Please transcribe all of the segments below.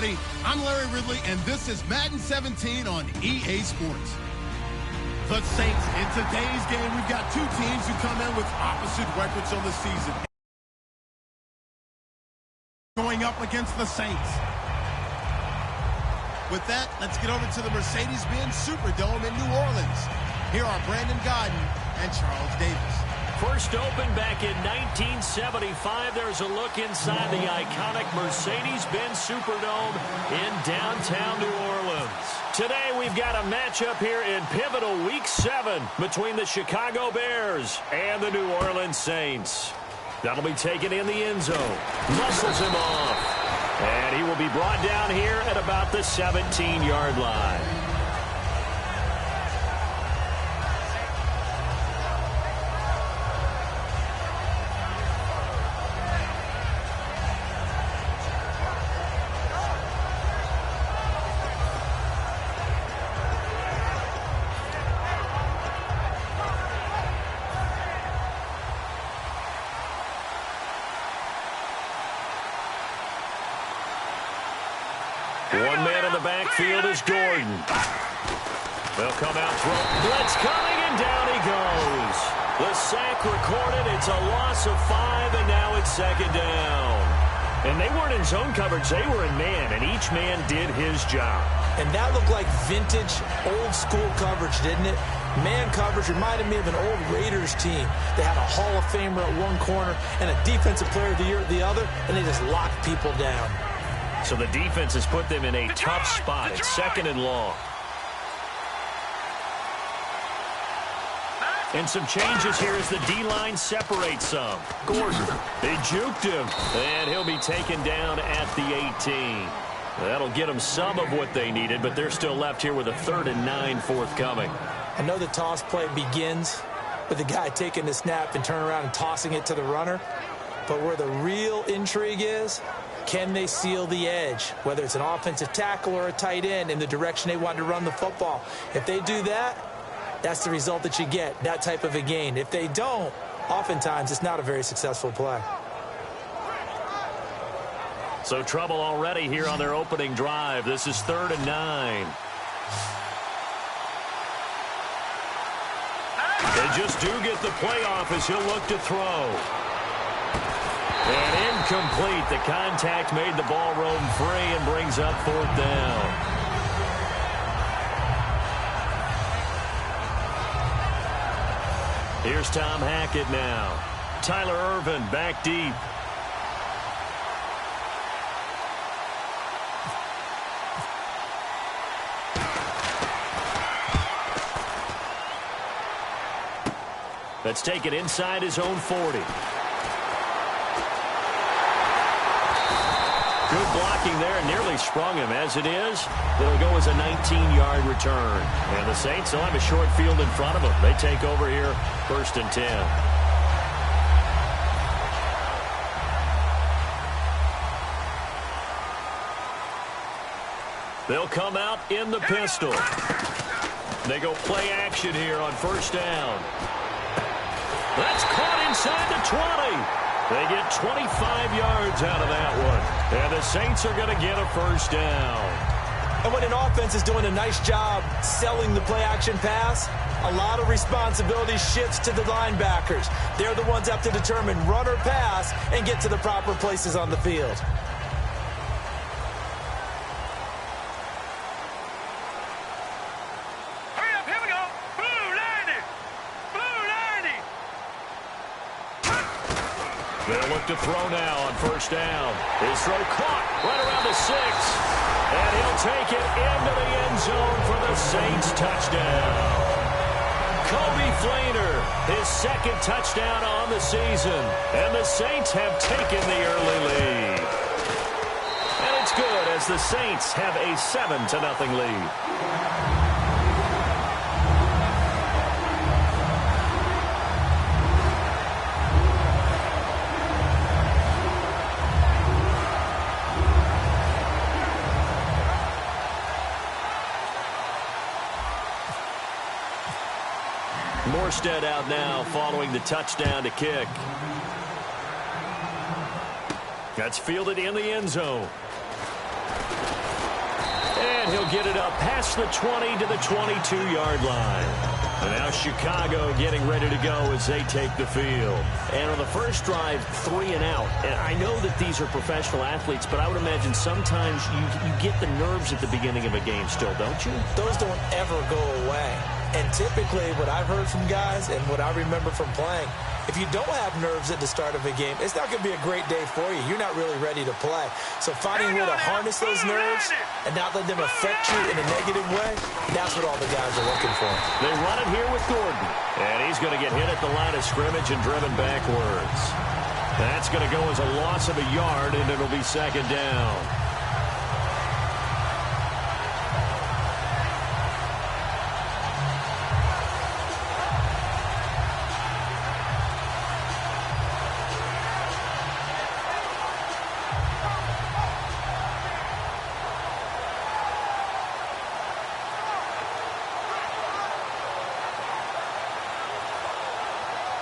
everybody. I'm Larry Ridley, and this is Madden 17 on EA Sports. The Saints, in today's game, we've got two teams who come in with opposite records on the season. Going up against the Saints. With that, let's get over to the Mercedes-Benz Superdome in New Orleans. Here are Brandon Godden and Charles Davis. First opened back in 1975. There's a look inside the iconic Mercedes-Benz Superdome in downtown New Orleans. Today we've got a matchup here in pivotal Week 7 between the Chicago Bears and the New Orleans Saints. That'll be taken in the end zone. Muscles him off. And he will be brought down here at about the 17-yard line. One man in the backfield is Gordon. They'll come out, throw. Blitz coming, and down he goes. The sack recorded. It's a loss of 5, and now it's second down. And they weren't in zone coverage. They were in man, and each man did his job. And that looked like vintage, old-school coverage, didn't it? Man coverage reminded me of an old Raiders team. They had a Hall of Famer at one corner and a Defensive Player of the Year at the other, and they just locked people down. So the defense has put them in a tough spot. It's second and long. And some changes here as the D-line separates some. Gordon, they juked him, and he'll be taken down at the 18. That'll get them some of what they needed, but they're still left here with a 3rd and 9 forthcoming. I know the toss play begins with the guy taking the snap and turning around and tossing it to the runner. But where the real intrigue is, can they seal the edge, whether it's an offensive tackle or a tight end, in the direction they want to run the football? If they do that, that's the result that you get, that type of a gain. If they don't, oftentimes it's not a very successful play. So trouble already here on their opening drive. This is 3rd and 9. They just do get the playoff as he'll look to throw. And incomplete. The contact made the ball roam free and brings up 4th down. Here's Tom Hackett now. Tyler Irvin back deep. Let's take it inside his own 40. Good blocking there, and nearly sprung him. As it is, it'll go as a 19-yard return. And the Saints will have a short field in front of them. They take over here, 1st and 10. They'll come out in the pistol. They go play action here on 1st down. That's caught inside the 20. They get 25 yards out of that one. And the Saints are going to get a 1st down. And when an offense is doing a nice job selling the play-action pass, a lot of responsibility shifts to the linebackers. They're the ones that have to determine run or pass and get to the proper places on the field. They'll look to throw now on 1st down. His throw caught right around the 6. And he'll take it into the end zone for the Saints touchdown. Kobe Flainer, his 2nd touchdown on the season. And the Saints have taken the early lead. And it's good as the Saints have a 7-0 lead. Morstead out now following the touchdown to kick. That's fielded in the end zone. he'll get it up past the 20 to the 22-yard line. And now Chicago getting ready to go as they take the field. And on the first drive, 3 and out. And I know that these are professional athletes, but I would imagine sometimes you get the nerves at the beginning of a game still, don't you? Those don't ever go away. And typically what I've heard from guys and what I remember from playing, if you don't have nerves at the start of a game, it's not going to be a great day for you. You're not really ready to play. So finding a way to harness those nerves and not let them affect you in a negative way, that's what all the guys are looking for. They run it here with Gordon. And he's going to get hit at the line of scrimmage and driven backwards. That's going to go as a loss of a yard, and it'll be second down.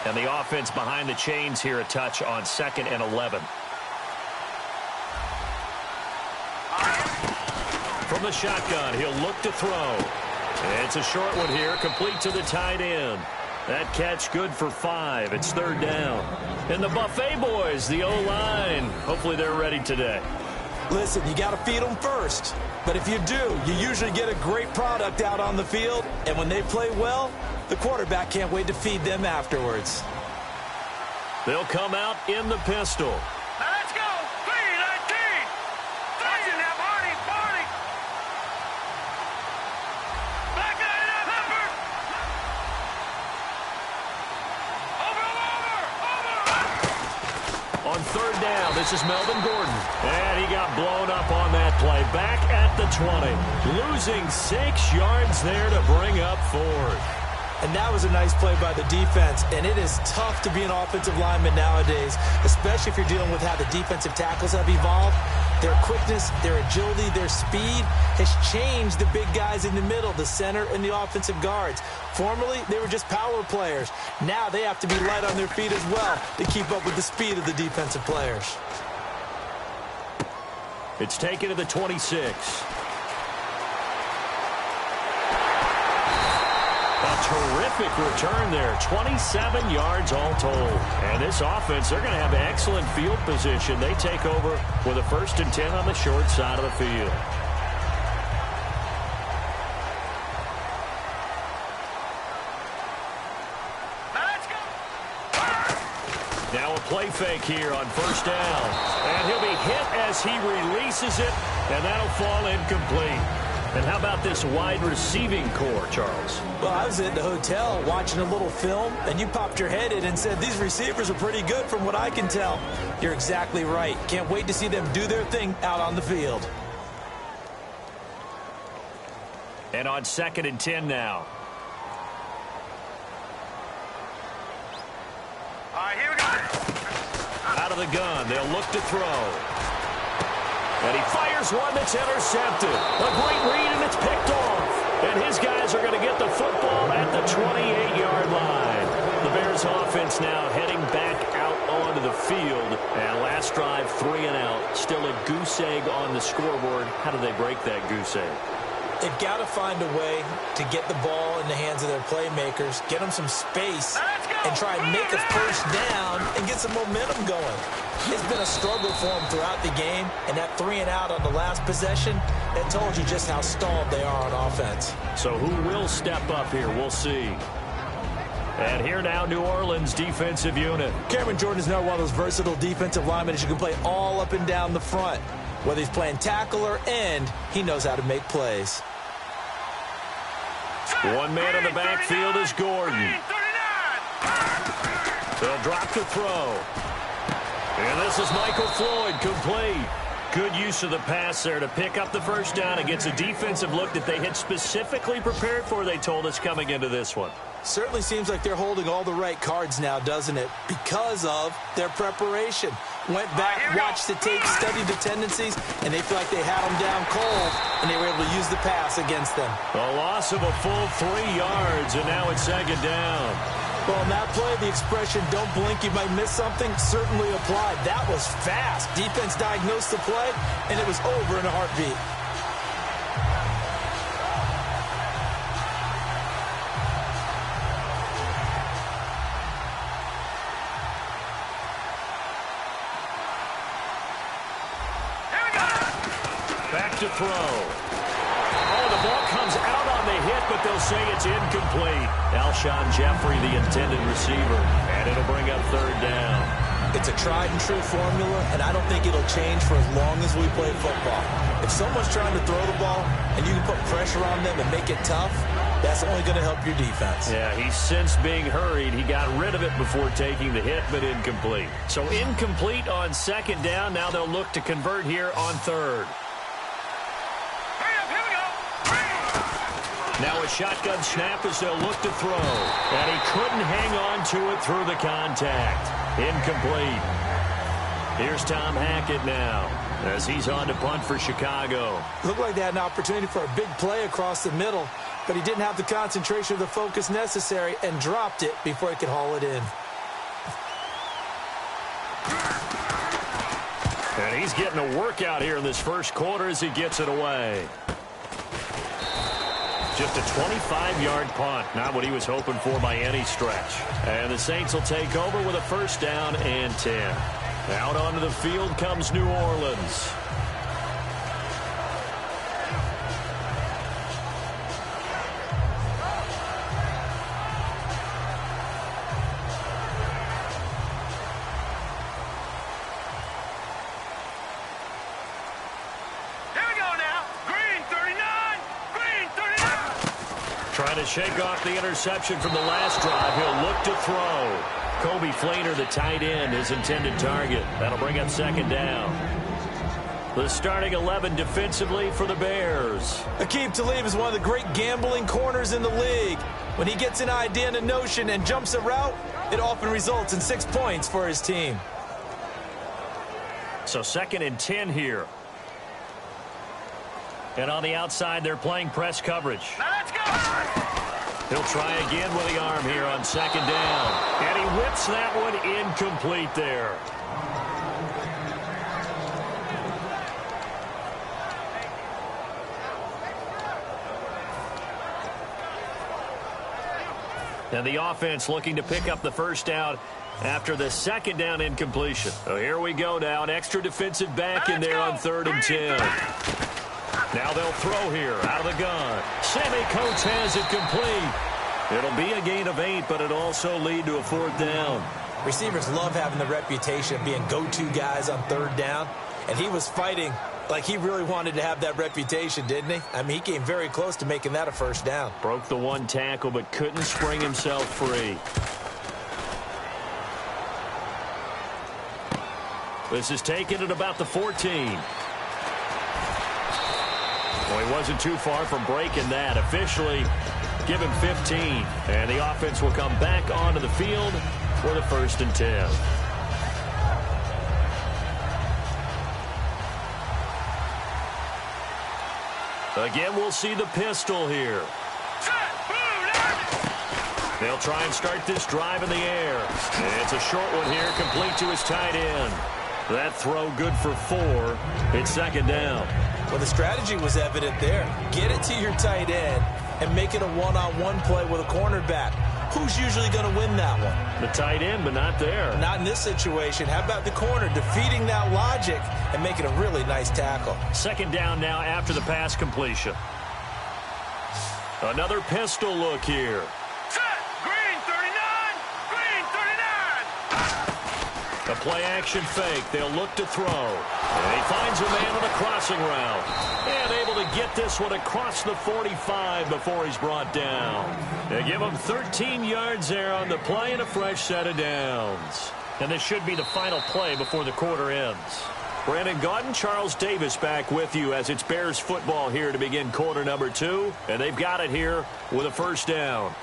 And the offense behind the chains here, a touch on 2nd and 11. From the shotgun, he'll look to throw. It's a short one here, complete to the tight end. That catch good for 5. It's 3rd down. And the Buffet boys, the O-line, hopefully they're ready today. Listen, you got to feed them first. But if you do, you usually get a great product out on the field. And when they play well, the quarterback can't wait to feed them afterwards. They'll come out in the pistol. Now let's go. 3-19. Touching that party. Back line up, Pepper. Over. On 3rd down, this is Melvin Gordon. And he got blown up on that play. Back at the 20. Losing 6 yards there to bring up 4th. And that was a nice play by the defense. And it is tough to be an offensive lineman nowadays, especially if you're dealing with how the defensive tackles have evolved. Their quickness, their agility, their speed has changed the big guys in the middle, the center, and the offensive guards. Formerly, they were just power players. Now they have to be light on their feet as well to keep up with the speed of the defensive players. It's taken to the 26. Terrific return there. 27 yards all told. And this offense, they're going to have excellent field position. They take over with a 1st and 10 on the short side of the field. Now a play fake here on 1st down. And he'll be hit as he releases it, and that'll fall incomplete. And how about this wide receiving core, Charles? Well, I was at the hotel watching a little film, and you popped your head in and said, these receivers are pretty good from what I can tell. You're exactly right. Can't wait to see them do their thing out on the field. And on 2nd and 10 now. All right, here we go. Out of the gun, they'll look to throw. And he fires one that's intercepted. A great read, and it's picked off. And his guys are going to get the football at the 28-yard line. The Bears offense now heading back out onto the field. And last drive, 3 and out. Still a goose egg on the scoreboard. How do they break that goose egg? They've got to find a way to get the ball in the hands of their playmakers, get them some space, and try and make a 1st down and get some momentum going. It's been a struggle for them throughout the game, and that 3 and out on the last possession, that told you just how stalled they are on offense. So who will step up here? We'll see. And here now, New Orleans defensive unit. Cameron Jordan is now one of those versatile defensive linemen that you can play all up and down the front. Whether he's playing tackle or end, he knows how to make plays. One man in the backfield is Gordon. They'll drop to throw. And this is Michael Floyd, complete. Good use of the pass there to pick up the 1st down against a defensive look that they had specifically prepared for, they told us, coming into this one. Certainly seems like they're holding all the right cards now, doesn't it? Because of their preparation. Went back, watched the tape, studied the tendencies, and they feel like they had them down cold, and they were able to use the pass against them. A loss of a full 3 yards, and now it's 2nd down. Well, on that play, the expression, don't blink, you might miss something, certainly applied. That was fast. Defense diagnosed the play, and it was over in a heartbeat. to throw. Oh, the ball comes out on the hit, but they'll say it's incomplete. Alshon Jeffrey, the intended receiver, and it'll bring up third down. It's a tried-and-true formula, and I don't think it'll change for as long as we play football. If someone's trying to throw the ball and you can put pressure on them and make it tough, that's only going to help your defense. Yeah, he's since being hurried. He got rid of it before taking the hit, but incomplete. So incomplete on second down. Now they'll look to convert here on third. Here we go. Now a shotgun snap as they'll look to throw. And he couldn't hang on to it through the contact. Incomplete. Here's Tom Hackett now as he's on to punt for Chicago. Looked like they had an opportunity for a big play across the middle, but he didn't have the concentration or the focus necessary and dropped it before he could haul it in. And he's getting a workout here in this first quarter as he gets it away. Just a 25-yard punt, not what he was hoping for by any stretch. And the Saints will take over with a first down and 10. Out onto the field comes New Orleans. Trying to shake off the interception from the last drive. He'll look to throw. Kobe Fleener, the tight end, his intended target. That'll bring up second down. The starting 11 defensively for the Bears. Aqib Talib is one of the great gambling corners in the league. When he gets an idea and a notion and jumps a route, it often results in 6 points for his team. So second and 10 here. And on the outside, they're playing press coverage. Now let's go. He'll try again with the arm here on second down. And he whips that one incomplete there. And the offense looking to pick up the first down after the second down incompletion. So here we go now. An extra defensive back in there on third and 10. Now they'll throw here out of the gun. Sammy Coates has it complete. It'll be a gain of 8, but it'll also lead to a fourth down. Receivers love having the reputation of being go-to guys on third down, and he was fighting like he really wanted to have that reputation, didn't he? I mean, he came very close to making that a first down. Broke the one tackle, but couldn't spring himself free. This is taken at about the 14. Well, he wasn't too far from breaking that. Officially, give him 15. And the offense will come back onto the field for the first and 10. Again, we'll see the pistol here. They'll try and start this drive in the air. And it's a short one here, complete to his tight end. That throw good for 4. It's second down. Well, the strategy was evident there. Get it to your tight end and make it a one-on-one play with a cornerback. Who's usually going to win that one? The tight end, but not there. Not in this situation. How about the corner defeating that logic and making a really nice tackle? Second down now after the pass completion. Another pistol look here. Green 39. Green 39. A play-action fake. They'll look to throw. And he finds a man on a crossing route. And able to get this one across the 45 before he's brought down. They give him 13 yards there on the play and a fresh set of downs. And this should be the final play before the quarter ends. Brandon Gaudin, Charles Davis back with you as it's Bears football here to begin quarter number 2. And they've got it here with a first down.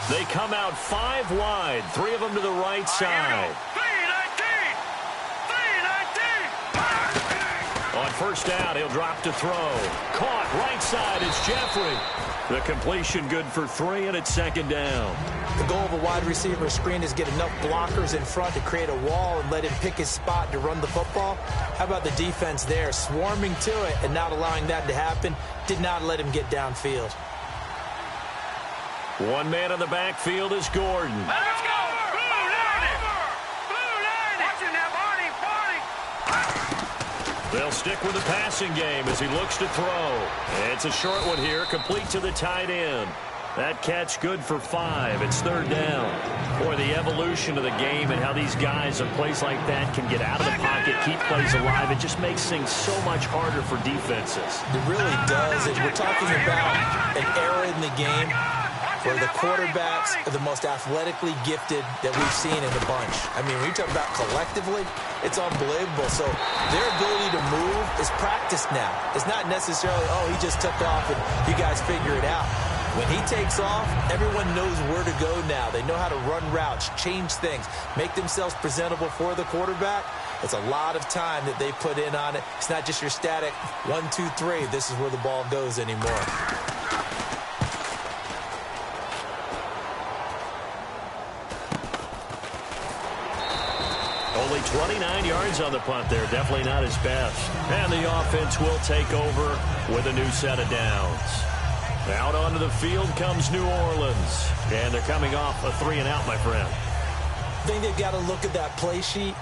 They come out 5 wide, 3 of them to the right side. 3-19. On first down, he'll drop to throw. Caught right side is Jeffrey. The completion good for 3, and it's second down. The goal of a wide receiver screen is get enough blockers in front to create a wall and let him pick his spot to run the football. How about the defense there, swarming to it and not allowing that to happen? Did not let him get downfield. One man in the backfield is Gordon. Let's go! Blue line! Watching that Barney! They'll stick with the passing game as he looks to throw. It's a short one here, complete to the tight end. That catch good for 5. It's third down. Boy, the evolution of the game and how these guys in plays like that can get out of the pocket, keep plays alive, it just makes things so much harder for defenses. It really does. And we're talking about an era in the game where the quarterbacks are the most athletically gifted that we've seen in a bunch. I mean, when you talk about collectively, it's unbelievable. So their ability to move is practiced now. It's not necessarily, oh, he just took off and you guys figure it out. When he takes off, everyone knows where to go now. They know how to run routes, change things, make themselves presentable for the quarterback. It's a lot of time that they put in on it. It's not just your static 1, 2, 3, this is where the ball goes anymore. Only 29 yards on the punt there. Definitely not his best. And the offense will take over with a new set of downs. Out onto the field comes New Orleans. And they're coming off a 3-and-out, my friend. I think they've got to look at that play sheet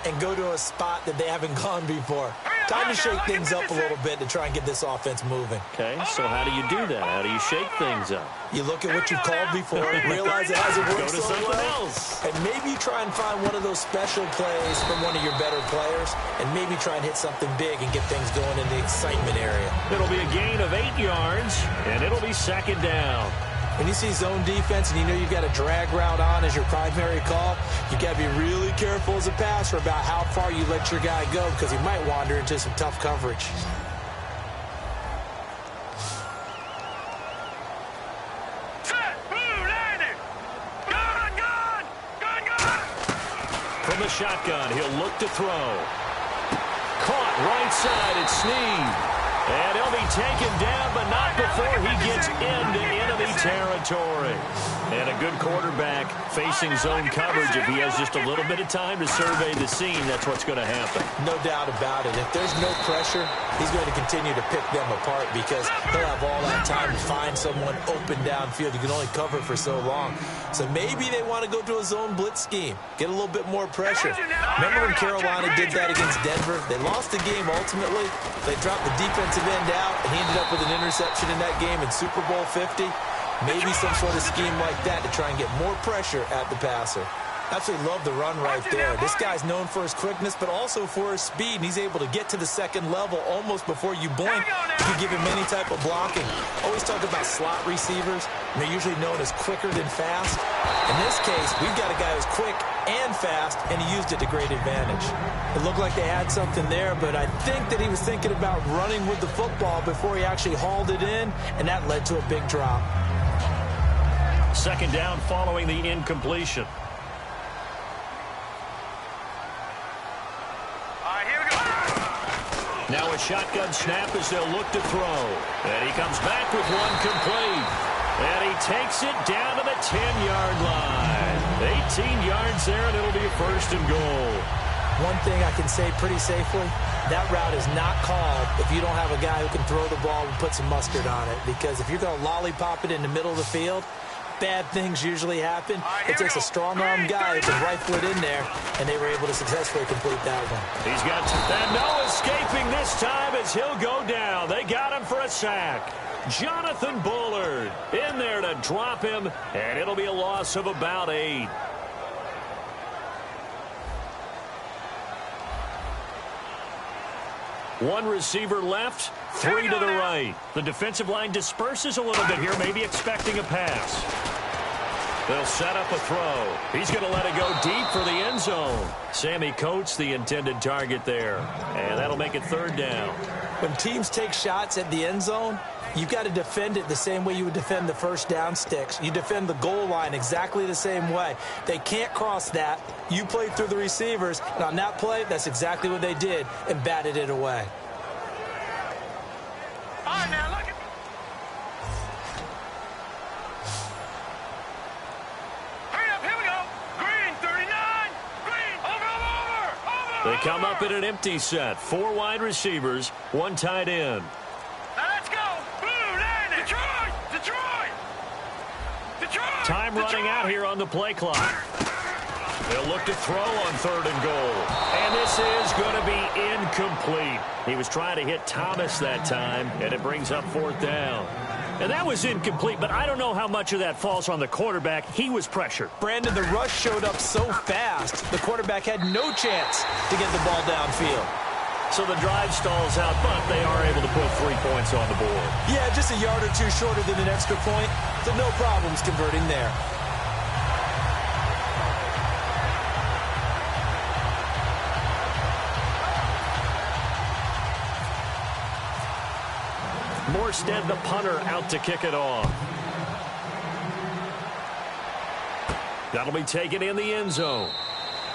and go to a spot that they haven't gone before. Time to shake things up a little bit to try and get this offense moving. Okay, so how do you do that? How do you shake things up? You look at what you've called before, realize it hasn't worked Go to so something well, else. and maybe try and find one of those special plays from one of your better players, and maybe try and hit something big and get things going in the excitement area. It'll be a gain of 8 yards, and it'll be second down. When you see zone defense and you know you've got a drag route on as your primary call, you've got to be really careful as a passer about how far you let your guy go because he might wander into some tough coverage. Set! Blue landing! Gun! From the shotgun, he'll look to throw. Caught right side, it's Snead. And he'll be taken down, but not before he gets into enemy territory. And a good quarterback facing zone coverage. If he has just a little bit of time to survey the scene, that's what's going to happen. No doubt about it. If there's no pressure, he's going to continue to pick them apart because he'll have all that time to find someone open downfield. You can only cover for so long. So maybe they want to go to a zone blitz scheme, get a little bit more pressure. Remember when Carolina did that against Denver? They lost the game ultimately. They dropped the defensive end out, and he ended up with an interception in that game in Super Bowl 50. Maybe some sort of scheme like that to try and get more pressure at the passer. Absolutely love the run right there. This guy's known for his quickness, but also for his speed, and he's able to get to the second level almost before you blink. You can give him any type of blocking. Always talk about slot receivers, and they're usually known as quicker than fast. In this case, we've got a guy who's quick and fast, and he used it to great advantage. It looked like they had something there, but I think that he was thinking about running with the football before he actually hauled it in, and that led to a big drop. Second down following the incompletion. Now a shotgun snap as they'll look to throw. And he comes back with one complete. And he takes it down to the 10-yard line. 18 yards there, and it'll be a first and goal. One thing I can say pretty safely, that route is not called if you don't have a guy who can throw the ball and put some mustard on it. Because if you're going to lollipop it in the middle of the field, bad things usually happen. It takes a strong-arm guy who can rifle it in there, and they were able to successfully complete that one. He's got no escaping this time as he'll go down. They got him for a sack. Jonathan Bullard in there to drop him, and it'll be a loss of about 8. One receiver left, 3 to the right. The defensive line disperses a little bit here, maybe expecting a pass. They'll set up a throw. He's going to let it go deep for the end zone. Sammy Coates, the intended target there. And that'll make it third down. When teams take shots at the end zone, you've got to defend it the same way you would defend the first down sticks. You defend the goal line exactly the same way. They can't cross that. You play through the receivers, and on that play, that's exactly what they did and batted it away. All right, now look at They come up in an empty set. 4 wide receivers, 1 tight end. Now let's go. Blue, landing. Detroit. Detroit. Detroit. Time running out here on the play clock. They'll look to throw on 3rd and goal. And this is going to be incomplete. He was trying to hit Thomas that time, and it brings up 4th down. And that was incomplete, but I don't know how much of that falls on the quarterback. He was pressured. Brandon, the rush showed up so fast, the quarterback had no chance to get the ball downfield. So the drive stalls out, but they are able to put 3 points on the board. Yeah, just a yard or 2 shorter than an extra point, so no problems converting there. Morstead, the punter, out to kick it off. That'll be taken in the end zone.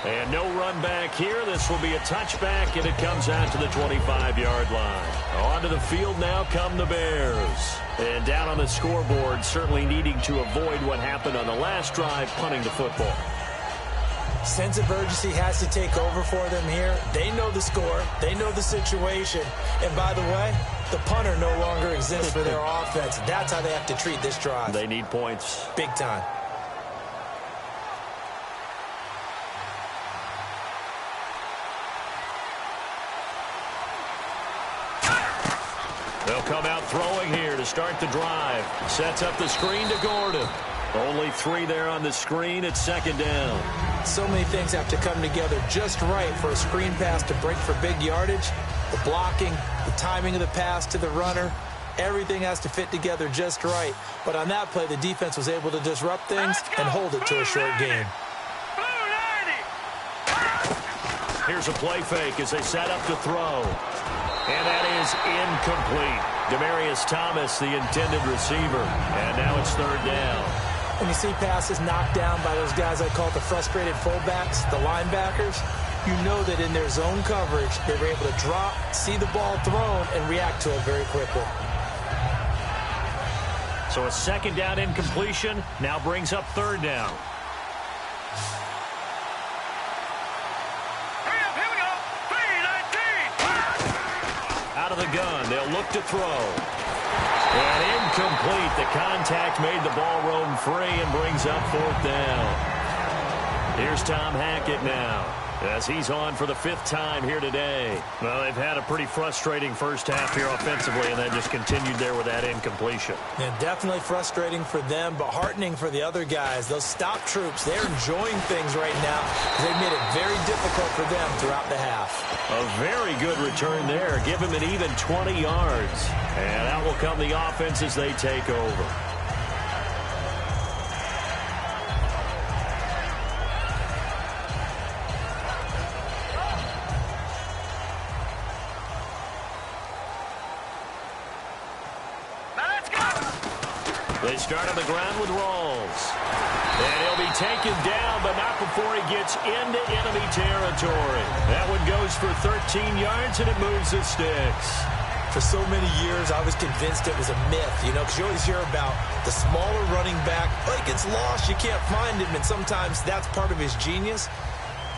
And no run back here. This will be a touchback, and it comes out to the 25-yard line. Onto the field now come the Bears. And down on the scoreboard, certainly needing to avoid what happened on the last drive, punting the football. Sense of urgency has to take over for them here. They know the score. They know the situation. And by the way, the punter no longer exists for their offense. That's how they have to treat this drive. They need points. Big time. They'll come out throwing here to start the drive. Sets up the screen to Gordon. Only 3 there on the screen at 2nd down. So many things have to come together just right for a screen pass to break for big yardage. The blocking, the timing of the pass to the runner, everything has to fit together just right. But on that play, the defense was able to disrupt things and hold it to a short game. Here's a play fake as they set up to throw. And that is incomplete. Demaryius Thomas, the intended receiver. And now it's 3rd down. When you see passes knocked down by those guys I call the frustrated fullbacks, the linebackers, you know that in their zone coverage, they were able to drop, see the ball thrown, and react to it very quickly. So a 2nd down incompletion now brings up 3rd down. Here we go. 3-19. Out of the gun, they'll look to throw. And incomplete. The contact made the ball roam free and brings up 4th down. Here's Tom Hackett now, as he's on for the 5th time here today. Well, they've had a pretty frustrating first half here offensively, and then just continued there with that incompletion. Yeah, definitely frustrating for them, but heartening for the other guys. Those stop troops, they're enjoying things right now. They've made it very difficult for them throughout the half. A very good return there. Give him an even 20 yards. And out will come the offense as they take over. They start on the ground with Rawls. And he'll be taken down, but not before he gets into enemy territory. That one goes for 13 yards, and it moves the sticks. For so many years, I was convinced it was a myth, you know, because you always hear about the smaller running back. Oh, he gets lost, you can't find him, and sometimes that's part of his genius.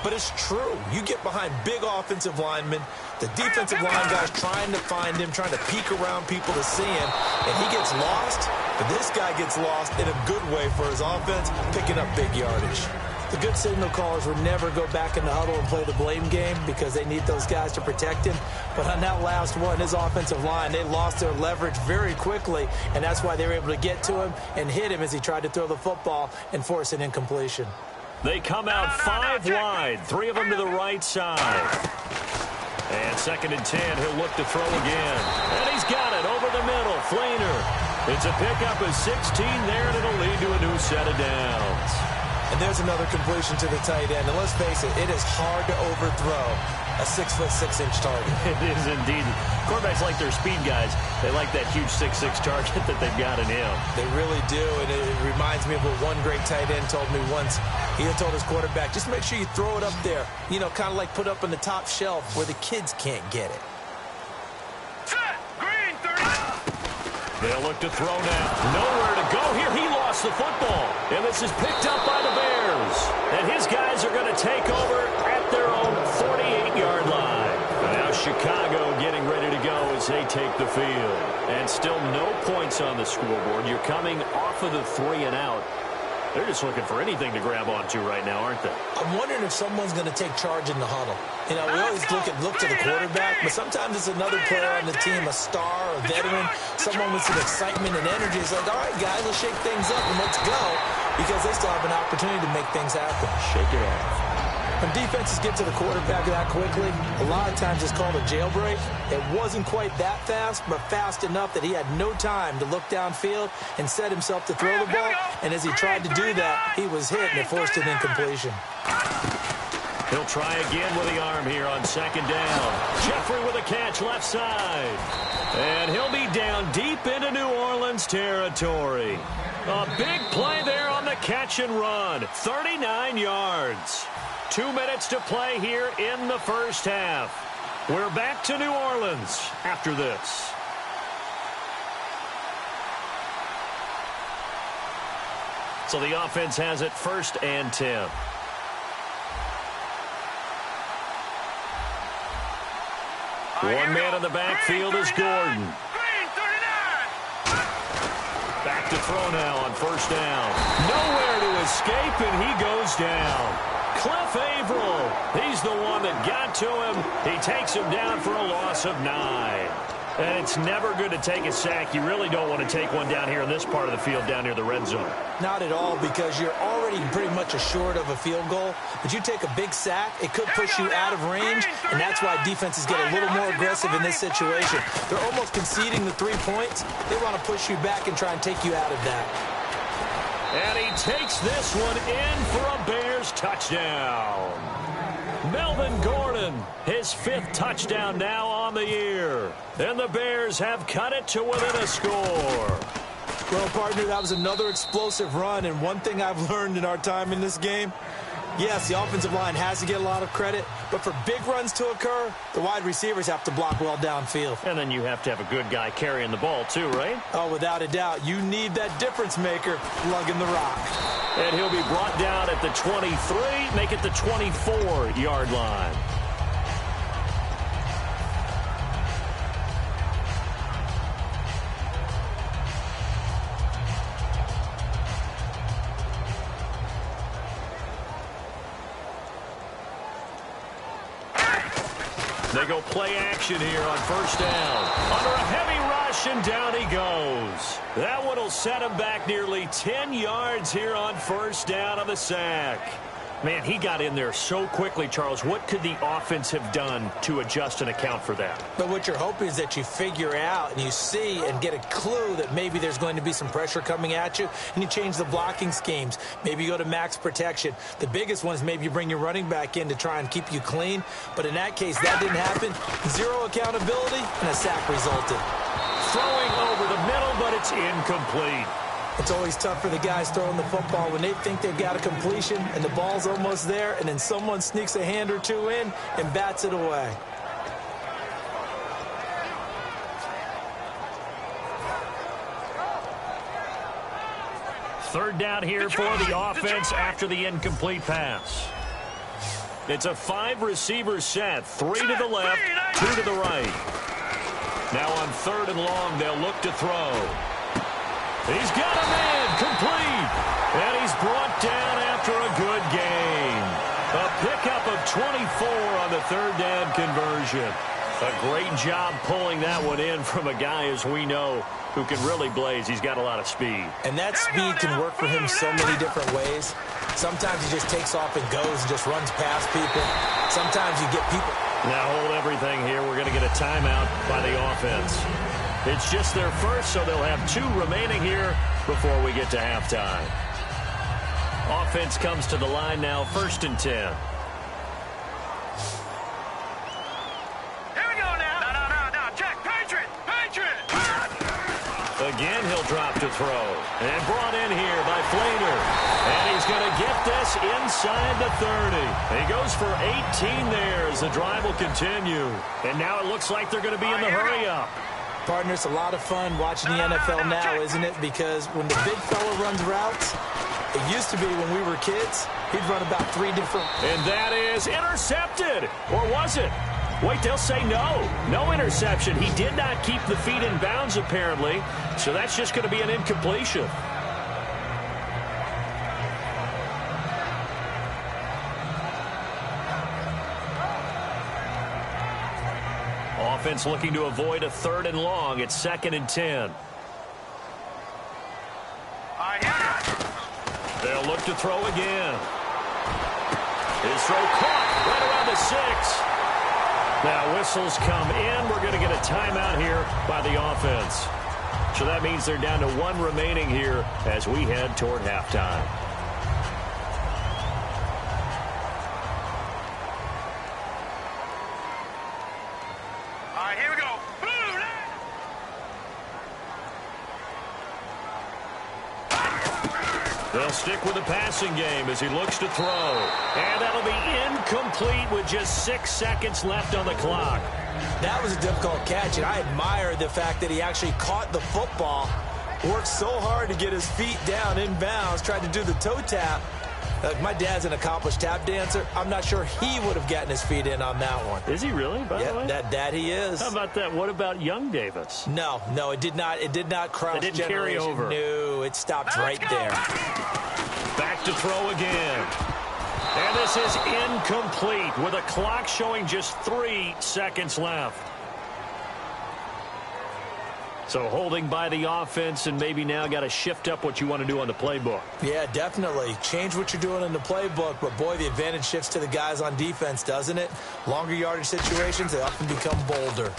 But it's true. You get behind big offensive linemen, the defensive line guys trying to find him, trying to peek around people to see him, and he gets lost. But this guy gets lost in a good way for his offense, picking up big yardage. The good signal callers would never go back in the huddle and play the blame game because they need those guys to protect him. But on that last one, his offensive line, they lost their leverage very quickly, and that's why they were able to get to him and hit him as he tried to throw the football and force an incompletion. They come out 5 wide, 3 of them to the right side. And 2nd and 10, he'll look to throw again. And he's got it over the middle. Fleener. It's a pickup of 16 there, and it'll lead to a new set of downs. And there's another completion to the tight end. And let's face it, it is hard to overthrow a 6'6" target. It is indeed. Quarterbacks like their speed guys. They like that huge 6'6" target that they've got in him. They really do, and it reminds me of what one great tight end told me once. He had told his quarterback, just make sure you throw it up there. You know, kind of like put up on the top shelf where the kids can't get it. Set. Green 30. They'll look to throw now. Nowhere to go here. He lost lost the football. And this is picked up by the Bears. And his guys are going to take over at their own 48-yard line. And now Chicago getting ready to go as they take the field. And still no points on the scoreboard. You're coming off of the 3 and out. They're just looking for anything to grab onto right now, aren't they? I'm wondering if someone's going to take charge in the huddle. You know, we always look to the quarterback, but sometimes it's another player on the team, a star, a veteran, someone with some excitement and energy. It's like, all right, guys, let's shake things up and let's go, because they still have an opportunity to make things happen. Shake it off. When defenses get to the quarterback that quickly, a lot of times it's called a jailbreak. It wasn't quite that fast, but fast enough that he had no time to look downfield and set himself to throw the ball. And as he tried to do that, he was hit and it forced an incompletion. He'll try again with the arm here on 2nd down. Jeffrey with a catch left side. And he'll be down deep into New Orleans territory. A big play there on the catch and run. 39 yards. 2 minutes to play here in the first half. We're back to New Orleans after this. So the offense has it 1st and 10. One man in the backfield is Gordon. Back to throw now on 1st down. Nowhere to escape, and he goes down. Cliff Averill, he's the one that got to him. He takes him down for a loss of 9. And it's never good to take a sack. You really don't want to take one down here in this part of the field, down near the red zone. Not at all, because you're already pretty much assured of a field goal. But you take a big sack, it could push you out of range, and that's why defenses get a little more aggressive in this situation. They're almost conceding the 3 points. They want to push you back and try and take you out of that. And he takes this one in for a Bears touchdown. Melvin Gordon, his 5th touchdown now on the year. And the Bears have cut it to within a score. Well, partner, that was another explosive run, and one thing I've learned in our time in this game, yes, the offensive line has to get a lot of credit, but for big runs to occur, the wide receivers have to block well downfield. And then you have to have a good guy carrying the ball too, right? Oh, without a doubt. You need that difference maker lugging the rock. And he'll be brought down at the 23, make it the 24-yard line. They go play action here on 1st down. Under a heavy rush, and down he goes. That one will set him back nearly 10 yards here on 1st down of the sack. Man, he got in there so quickly, Charles. What could the offense have done to adjust and account for that? But what you're hoping is that you figure out and you see and get a clue that maybe there's going to be some pressure coming at you, and you change the blocking schemes. Maybe you go to max protection. The biggest one is maybe you bring your running back in to try and keep you clean. But in that case, that didn't happen. 0 accountability, and a sack resulted. Throwing over the middle, but it's incomplete. It's always tough for the guys throwing the football when they think they've got a completion and the ball's almost there, and then someone sneaks a hand or two in and bats it away. Third down here for the offense after the incomplete pass. It's a 5-receiver set. 3 to the left, 2 to the right. Now on 3rd and long, they'll look to throw. He's got a man, complete. And he's brought down after a good gain. A pickup of 24 on the 3rd down conversion. A great job pulling that one in from a guy, as we know, who can really blaze. He's got a lot of speed. And that speed can work for him so many different ways. Sometimes he just takes off and goes and just runs past people. Sometimes you get people. Now hold everything here. We're going to get a timeout by the offense. It's just their first, so they'll have 2 remaining here before we get to halftime. Offense comes to the line now, 1st and 10. Here we go now. No. Check. Patriot. Again, he'll drop to throw. And brought in here by Flainer. And he's going to get this inside the 30. He goes for 18 there as the drive will continue. And now it looks like they're going to be in the hurry-up. Partner, it's a lot of fun watching the NFL now, isn't it? Because when the big fella runs routes, it used to be when we were kids, he'd run about 3 different... And that is intercepted. Or was it? Wait, they'll say no. No interception. He did not keep the feet in bounds, apparently. So that's just going to be an incompletion. Offense looking to avoid a 3rd and long. It's 2nd and 10. They'll look to throw again. His throw caught right around the 6. Now whistles come in. We're going to get a timeout here by the offense. So that means they're down to 1 remaining here as we head toward halftime. They'll stick with the passing game as he looks to throw. And that'll be incomplete with just 6 seconds left on the clock. That was a difficult catch, and I admire the fact that he actually caught the football, worked so hard to get his feet down in bounds, tried to do the toe tap. My dad's an accomplished tap dancer. I'm not sure he would have gotten his feet in on that one. Is he really, by the way? That he is. How about that? What about young Davis? No, it did not cross generation. It didn't carry over. No, it stopped right there. Back to throw again. And this is incomplete with a clock showing just 3 seconds left. So holding by the offense, and maybe now got to shift up what you want to do on the playbook. Yeah, definitely. Change what you're doing in the playbook, but boy, the advantage shifts to the guys on defense, doesn't it? Longer yardage situations, they often become bolder.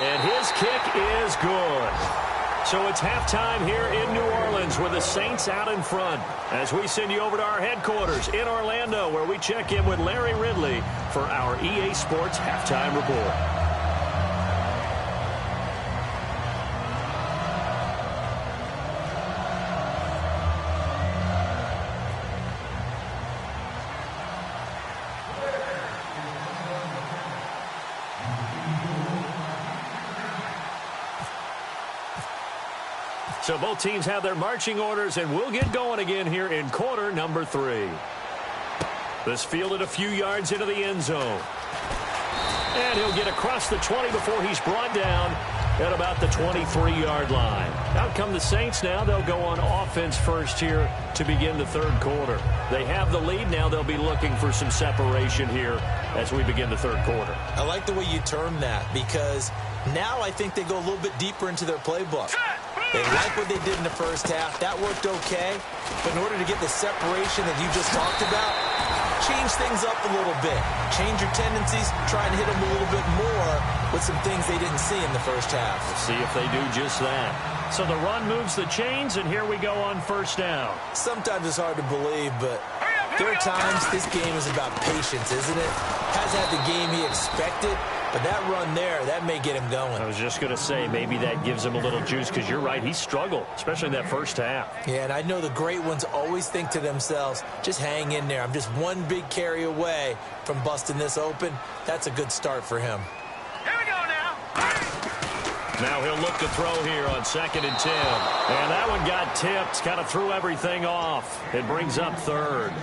And his kick is good. So it's halftime here in New Orleans with the Saints out in front as we send you over to our headquarters in Orlando, where we check in with Larry Ridley for our EA Sports Halftime Report. So both teams have their marching orders, and we'll get going again here in quarter number 3. This fielded a few yards into the end zone. And he'll get across the 20 before he's brought down at about the 23-yard line. Out come the Saints now. They'll go on offense first here to begin the 3rd quarter. They have the lead. Now they'll be looking for some separation here as we begin the 3rd quarter. I like the way you term that, because now I think they go a little bit deeper into their playbook. They like what they did in the first half. That worked okay. But in order to get the separation that you just talked about, change things up a little bit. Change your tendencies. Try and hit them a little bit more with some things they didn't see in the first half. We'll see if they do just that. So the run moves the chains, and here we go on 1st down. Sometimes it's hard to believe, but there are times this game is about patience, isn't it? Hasn't had the game he expected. But that run there, that may get him going. I was just going to say, maybe that gives him a little juice, because you're right, he struggled, especially in that first half. Yeah, and I know the great ones always think to themselves, just hang in there. I'm just one big carry away from busting this open. That's a good start for him. Here we go now. Now he'll look to throw here on 2nd and 10. And that one got tipped, kind of threw everything off. It brings up 3rd.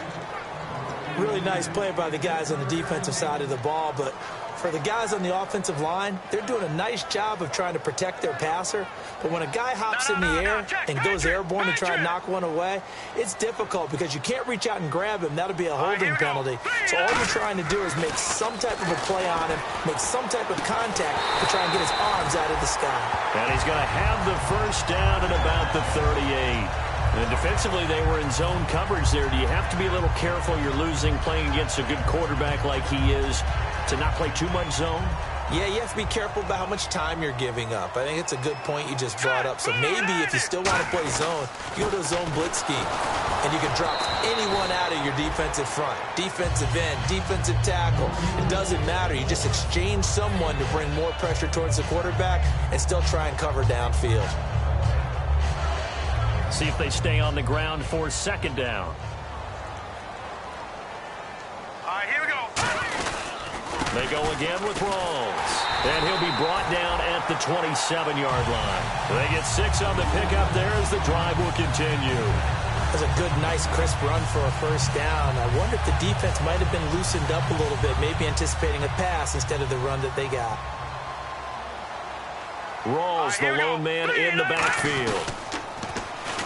Really nice play by the guys on the defensive side of the ball, but for the guys on the offensive line, they're doing a nice job of trying to protect their passer. But when a guy hops in the air and goes airborne to try and knock one away, it's difficult because you can't reach out and grab him. That'll be a holding penalty. So all you're trying to do is make some type of a play on him, make some type of contact to try and get his arms out of the sky. And he's going to have the 1st down at about the 38. And defensively, they were in zone coverage there. Do you have to be a little careful? You're losing, playing against a good quarterback like he is, to not play too much zone? Yeah, you have to be careful about how much time you're giving up. I think it's a good point you just brought up. So maybe if you still want to play zone, you go to a zone blitz scheme, and you can drop anyone out of your defensive front, defensive end, defensive tackle. It doesn't matter. You just exchange someone to bring more pressure towards the quarterback and still try and cover downfield. See if they stay on the ground for 2nd down. All right, here we go. They go again with Rawls. And he'll be brought down at the 27-yard line. They get 6 on the pickup there as the drive will continue. That's a good, nice, crisp run for a first down. I wonder if the defense might have been loosened up a little bit, maybe anticipating a pass instead of the run that they got. Rawls, the lone man in the backfield.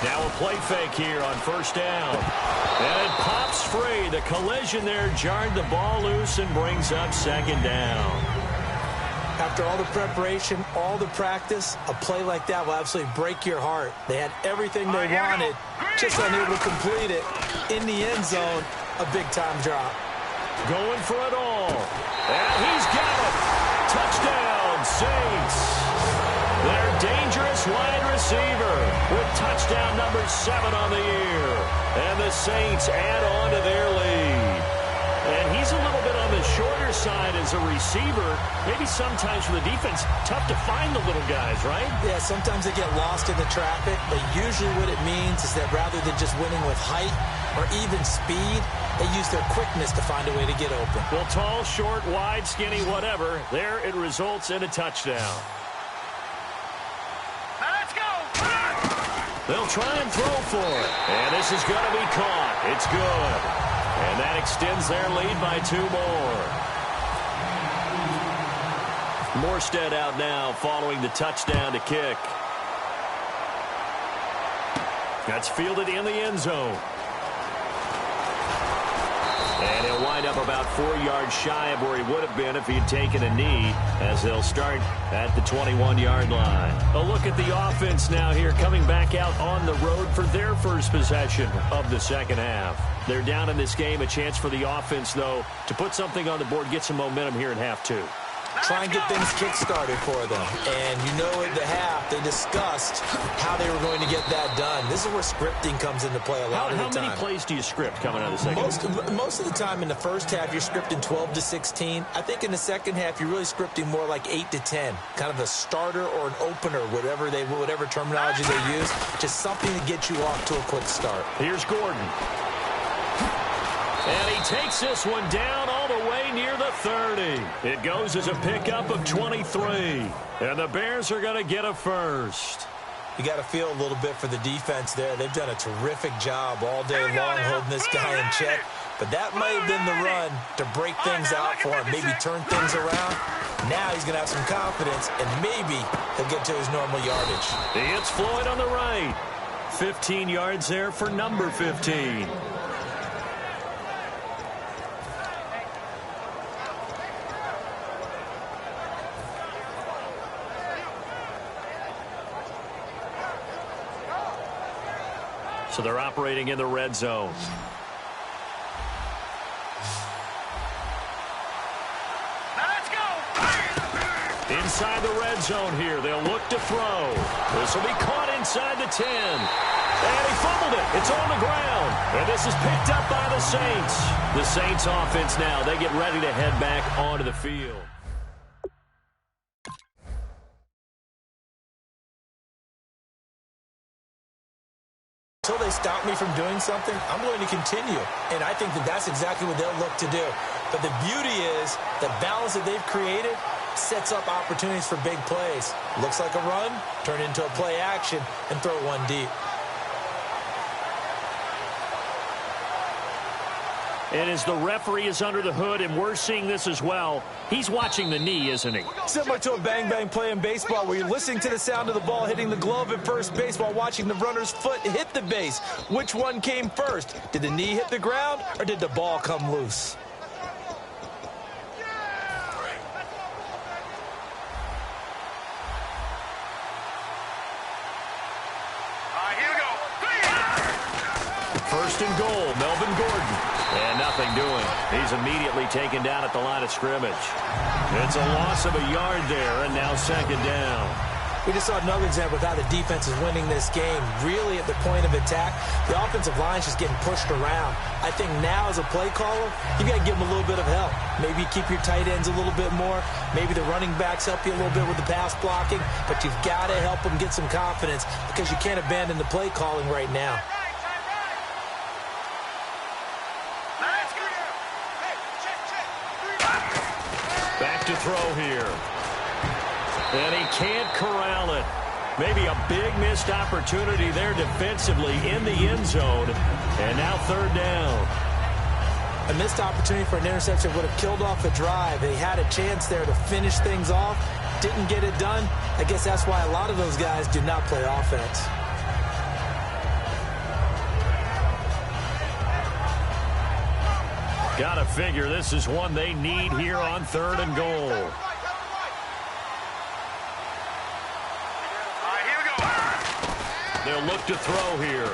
Now a play fake here on first down. And it pops free. The collision there jarred the ball loose and brings up second down. After all the preparation, all the practice, a play like that will absolutely break your heart. They had everything they wanted, just unable to complete it. In the end zone, a big-time drop. Going for it all. And he's got it. Touchdown, Saints. Their dangerous wide receiver with touchdown number 7 on the year. And the Saints add on to their lead. And he's a little bit on the shorter side as a receiver. Maybe sometimes for the defense, tough to find the little guys, right? Yeah, sometimes they get lost in the traffic, but usually what it means is that rather than just winning with height or even speed, they use their quickness to find a way to get open. Well, tall, short, wide, skinny, whatever, there it results in a touchdown. Let's go. They'll try and throw for it. And this is going to be caught. It's good. And that extends their lead by 2 more. Morstead out now following the touchdown to kick. That's fielded in the end zone. And he'll wind up about 4 yards shy of where he would have been if he had taken a knee, as they'll start at the 21-yard line. A look at the offense now here, coming back out on the road for their first possession of the second half. They're down in this game. A chance for the offense, though, to put something on the board, get some momentum here in half 2. Try and get things kick-started for them. And you know at the half, they discussed how they were going to get that done. This is where scripting comes into play a lot of the time. How many plays do you script coming out of the second half? Most of the time in the first half, you're scripting 12 to 16. I think in the second half, you're really scripting more like 8 to 10. Kind of a starter or an opener, whatever terminology they use. Just something to get you off to a quick start. Here's Gordon. And he takes this one down all the way near the 30. It goes as a pickup of 23. And the Bears are going to get a first. You got to feel a little bit for the defense there. They've done a terrific job all day long holding this guy in check. But that might have been the run to break things out for him, maybe turn things around. Now he's going to have some confidence, and maybe he'll get to his normal yardage. It's Floyd on the right. 15 yards there for number 15. So they're operating in the red zone. Let's go. Inside the red zone here. They'll look to throw. This will be caught inside the 10. And he fumbled it. It's on the ground. And this is picked up by the Saints. The Saints offense now. They get ready to head back onto the field. Until they stop me from doing something, I'm going to continue. And I think that that's exactly what they'll look to do. But the beauty is the balance that they've created sets up opportunities for big plays. Looks like a run, turn into a play action, and throw one deep. And as the referee is under the hood, and we're seeing this as well, he's watching the knee, isn't he? Similar to a bang-bang play in baseball where you're listening to the sound of the ball hitting the glove at first base while watching the runner's foot hit the base. Which one came first? Did the knee hit the ground, or did the ball come loose? Here we go. First and goal, Melvin Gordon. And nothing doing. He's immediately taken down at the line of scrimmage. It's a loss of a yard there, and now second down. We just saw another example of how the defense is winning this game. Really at the point of attack, the offensive line is just getting pushed around. I think now as a play caller, you got to give them a little bit of help. Maybe keep your tight ends a little bit more. Maybe the running backs help you a little bit with the pass blocking. But you've got to help them get some confidence because you can't abandon the play calling right now. Back to throw here. And he can't corral it. Maybe a big missed opportunity there defensively in the end zone. And now third down. A missed opportunity for an interception would have killed off a drive. They had a chance there to finish things off. Didn't get it done. I guess that's why a lot of those guys do not play offense. Gotta figure this is one they need here on third and goal. All right, here we go. They'll look to throw here.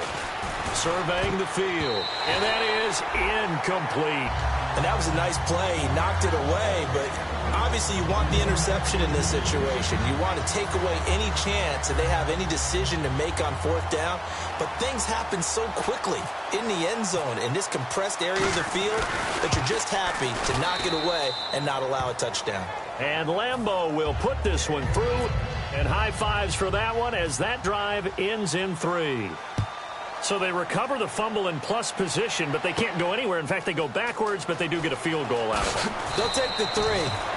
Surveying the field. And that is incomplete. And that was a nice play. He knocked it away, but obviously you want the interception in this situation. You want to take away any chance that they have any decision to make on fourth down. But things happen so quickly in the end zone in this compressed area of the field that you're just happy to knock it away and not allow a touchdown. And Lambeau will put this one through. And high fives for that one as that drive ends in 3. So they recover the fumble in plus position, but they can't go anywhere. In fact, they go backwards, but they do get a field goal out of it. They'll take the 3,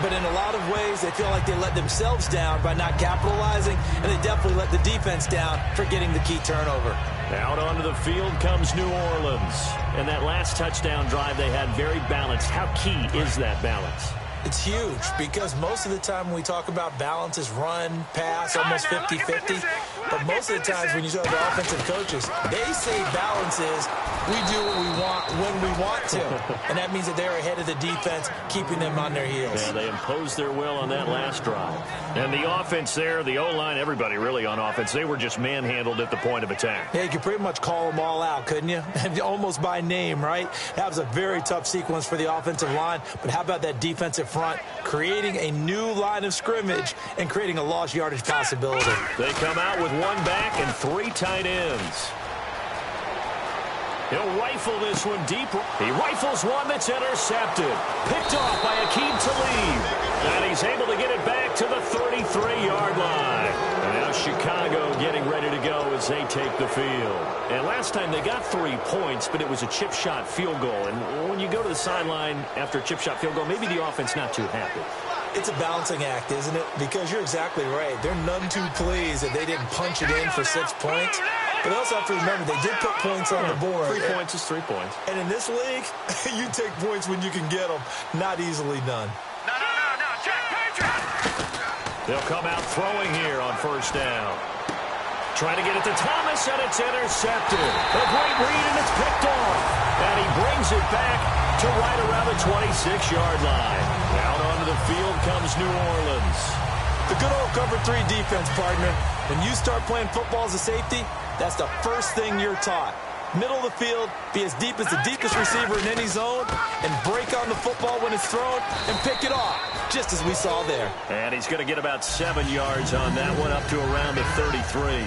but in a lot of ways, they feel like they let themselves down by not capitalizing, and they definitely let the defense down for getting the key turnover. Out onto the field comes New Orleans. And that last touchdown drive they had very balanced. How key is that balance? It's huge because most of the time when we talk about balance is run, pass, almost 50-50. But most of the times when you talk about offensive coaches, they say balance is we do what we want when we want to. And that means that they're ahead of the defense, keeping them on their heels. Yeah, they imposed their will on that last drive. And the offense there, the O-line, everybody really on offense, they were just manhandled at the point of attack. Yeah, you could pretty much call them all out, couldn't you? Almost by name, right? That was a very tough sequence for the offensive line. But how about that defensive front, creating a new line of scrimmage and creating a lost yardage possibility? They come out with one back and 3 tight ends. He'll rifle this one deep. He rifles one that's intercepted. Picked off by Aqib Talib. And he's able to get it back to the 33-yard line. And now Chicago getting ready to go as they take the field. And last time they got 3 points, but it was a chip shot field goal. And when you go to the sideline after a chip shot field goal, maybe the offense not too happy. It's a balancing act, isn't it? Because you're exactly right. They're none too pleased that they didn't punch it in for 6 points. But they also have to remember they did put points on the board. 3 points is 3 points. And in this league, you take points when you can get them. Not easily done. No. Check, Patriot. They'll come out throwing here on first down. Trying to get it to Thomas, and it's intercepted. A great read, and it's picked off. And he brings it back to right around the 26-yard line. Out onto the field comes New Orleans. The good old cover 3 defense, partner. When you start playing football as a safety, that's the first thing you're taught. Middle of the field, be as deep as the deepest receiver in any zone, and break on the football when it's thrown, and pick it off, just as we saw there. And he's going to get about 7 yards on that one, up to around the 33.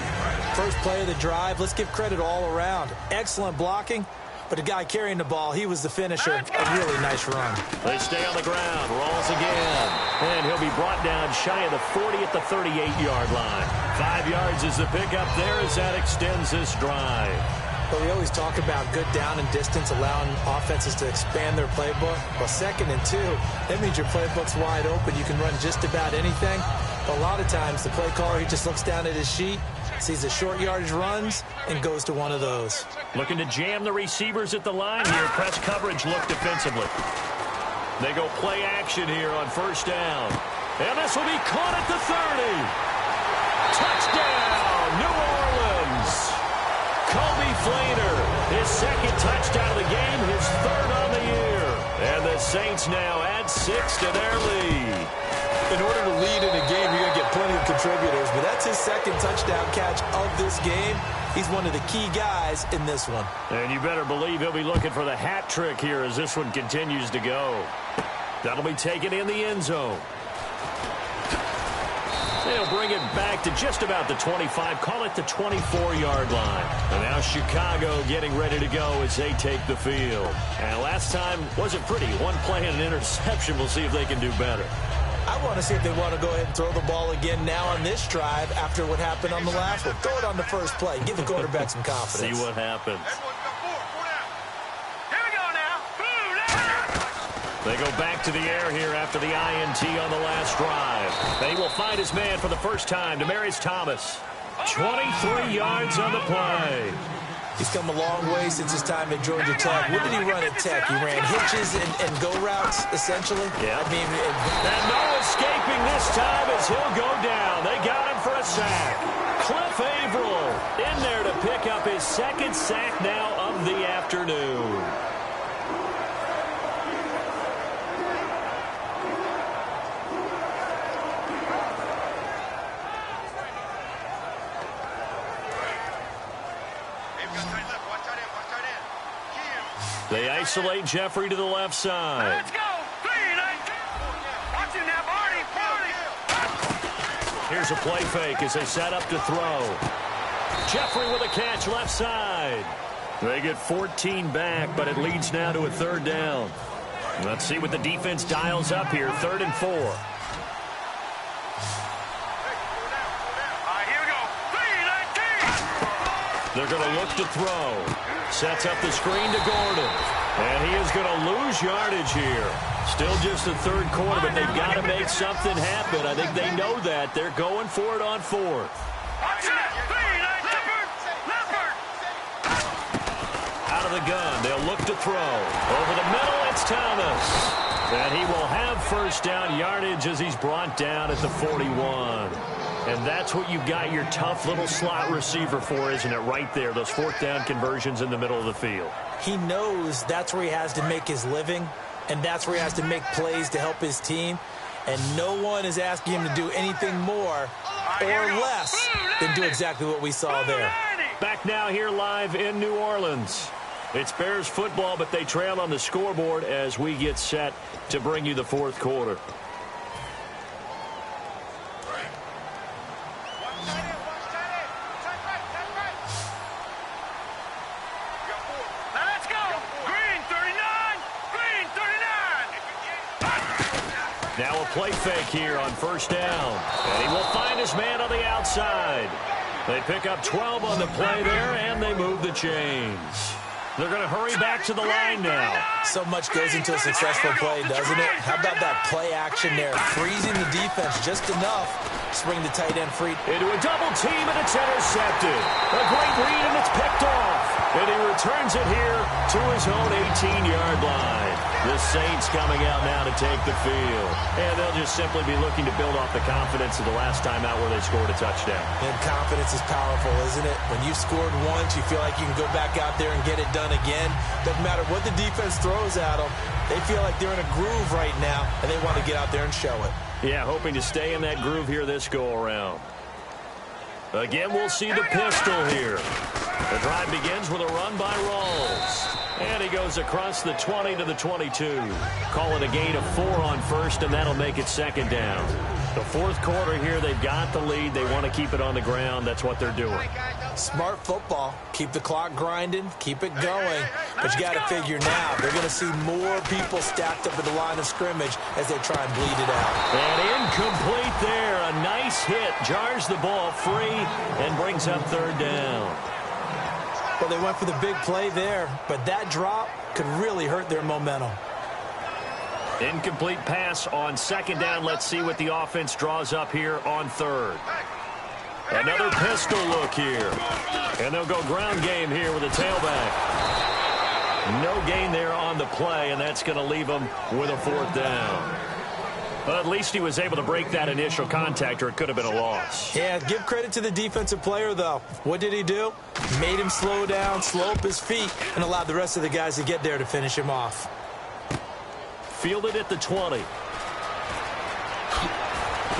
First play of the drive, let's give credit all around. Excellent blocking, but the guy carrying the ball, he was the finisher. A really nice run. They stay on the ground, rolls again, and he'll be brought down shy of the 40 at the 38-yard line. 5 yards is the pickup there as that extends this drive. But we always talk about good down and distance, allowing offenses to expand their playbook. Well, 2nd and 2, that means your playbook's wide open. You can run just about anything. But a lot of times, the play caller, he just looks down at his sheet, sees the short yardage runs, and goes to one of those. Looking to jam the receivers at the line here. Press coverage look defensively. They go play action here on first down. And this will be caught at the 30. Touchdown, New Orleans. Kobe Flainer, his 2nd touchdown of the game, his 3rd on the year. And the Saints now add 6 to their lead. In order to lead in a game, you're going to get plenty of contributors, but that's his 2nd touchdown catch of this game. He's one of the key guys in this one. And you better believe he'll be looking for the hat trick here as this one continues to go. That'll be taken in the end zone. They'll bring it back to just about the 25, call it the 24-yard line. And now Chicago getting ready to go as they take the field. And last time wasn't pretty. 1 play and an interception. We'll see if they can do better. I want to see if they want to go ahead and throw the ball again now on this drive after what happened on the last one. Throw it on the first play. Give the quarterback some confidence. See what happens. They go back to the air here after the INT on the last drive. And he will find his man for the first time, Demaryius Thomas. 23 yards on the play. He's come a long way since his time at Georgia Tech. What did he run at Tech? He ran hitches and go routes, essentially? Yeah. I mean, and no escaping this time as he'll go down. They got him for a sack. Cliff Averill in there to pick up his second sack now of the afternoon. They isolate Jeffrey to the left side. Let's go. Watch him now, Barney. Here's a play fake as they set up to throw. Jeffrey with a catch left side. They get 14 back, but it leads now to a third down. Let's see what the defense dials up here. 3rd and 4. Here we go. 3-19. They're going to look to throw. Sets up the screen to Gordon. And he is going to lose yardage here. Still just the third quarter, but they've got to make something happen. I think they know that. They're going for it on 4th. Out of the gun. They'll look to throw. Over the middle, it's Thomas. And he will have first down yardage as he's brought down at the 41. And that's what you've got your tough little slot receiver for, isn't it? Right there, those 4th down conversions in the middle of the field. he knows that's where he has to make his living, and that's where he has to make plays to help his team. And no one is asking him to do anything more or less than do exactly what we saw there. Back now here live in New Orleans. It's Bears football, but they trail on the scoreboard as we get set to bring you the fourth quarter. Now a play fake here on first down. And he will find his man on the outside. They pick up 12 on the play there, and they move the chains. They're going to hurry back to the line now. So much goes into a successful play, doesn't it? How about that play action there? Freezing the defense just enough to bring the tight end free. Into a double team, and it's intercepted. A great read, and it's picked off. And he returns it here to his own 18-yard line. The Saints coming out now to take the field. And they'll just simply be looking to build off the confidence of the last time out where they scored a touchdown. And confidence is powerful, isn't it? When you've scored once, you feel like you can go back out there and get it done again. Doesn't matter what the defense throws at them. They feel like they're in a groove right now, and they want to get out there and show it. Yeah, hoping to stay in that groove here this go-around. Again, we'll see the pistol here. The drive begins with a run by Rawls. And he goes across the 20 to the 22. Call it a gain of 4 on first, and that'll make it second down. The fourth quarter here, they've got the lead. They want to keep it on the ground. That's what they're doing. Smart football. Keep the clock grinding. Keep it going. But you got to figure now, they're going to see more people stacked up at the line of scrimmage as they try and bleed it out. And incomplete there. A nice hit. Jars the ball free and brings up third down. Well, they went for the big play there, but that drop could really hurt their momentum. Incomplete pass on second down. Let's see what the offense draws up here on third. Another pistol look here. And they'll go ground game here with a tailback. No gain there on the play, and that's going to leave them with a fourth down. Well, at least he was able to break that initial contact, or it could have been a loss. Yeah, give credit to the defensive player, though. What did he do? Made him slow down, slow up his feet, and allowed the rest of the guys to get there to finish him off. Fielded at the 20.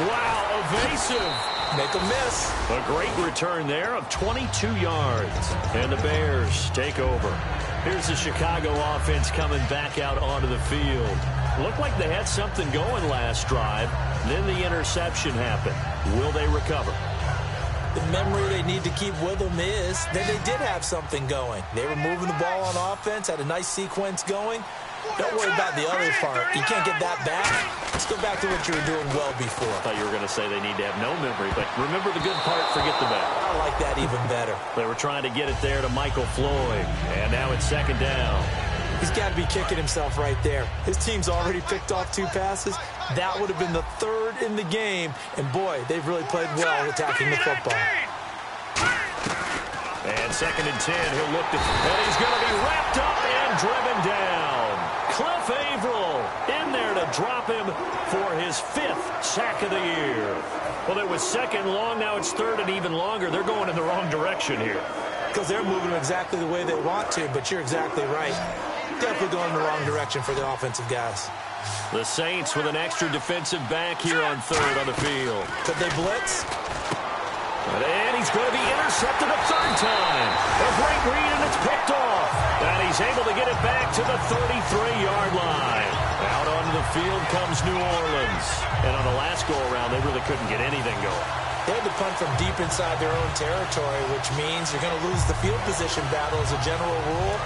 Wow, evasive. Make a miss. A great return there of 22 yards. And the Bears take over. Here's the Chicago offense coming back out onto the field. Looked like they had something going last drive. Then the interception happened. Will they recover? The memory they need to keep with them is that they did have something going. They were moving the ball on offense, had a nice sequence going. Don't worry about the other part. You can't get that back. Let's go back to what you were doing well before. I thought you were going to say they need to have no memory, but remember the good part, forget the bad. I like that even better. They were trying to get it there to Michael Floyd, and now it's second down. He's got to be kicking himself right there. His team's already picked off 2 passes. That would have been the 3rd in the game. And, boy, they've really played well attacking the football. And 2nd and 10, he'll look to, and he's going to be wrapped up and driven down. Cliff Averill in there to drop him for his 5th sack of the year. Well, it was 2nd long, now it's 3rd and even longer. They're going in the wrong direction here. Because they're moving exactly the way they want to, but you're exactly right. Definitely going in the wrong direction for the offensive guys. The Saints with an extra defensive back here on 3rd on the field. Could they blitz? And he's going to be intercepted a 3rd time. A great read, and it's picked off. And he's able to get it back to the 33-yard line. Out onto the field comes New Orleans. And on the last go-around, they really couldn't get anything going. They had to punt from deep inside their own territory, which means you're going to lose the field position battle as a general rule.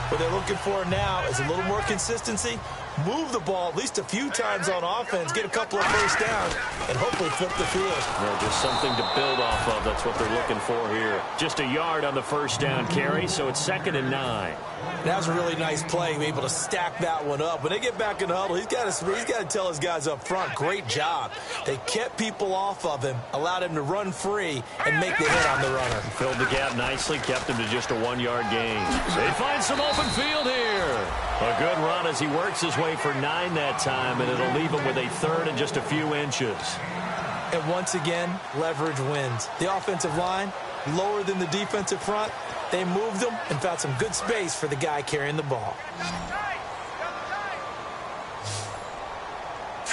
What they're looking for now is a little more consistency, move the ball at least a few times on offense, get a couple of first downs, and hopefully flip the field. Yeah, just something to build off of. That's what they're looking for here. Just a yard on the first down carry, so it's 2nd and 9. That was a really nice play, able to stack that one up. When they get back in the huddle, he's got to tell his guys up front, great job. They kept people off of him, allowed him to run free, and make the hit on the runner. Filled the gap nicely, kept him to just a 1-yard gain. They find some open field here. A good run as he works his way for 9 that time, and it'll leave him with a 3rd and just a few inches. And once again, leverage wins. The offensive line, lower than the defensive front. They moved them and found some good space for the guy carrying the ball.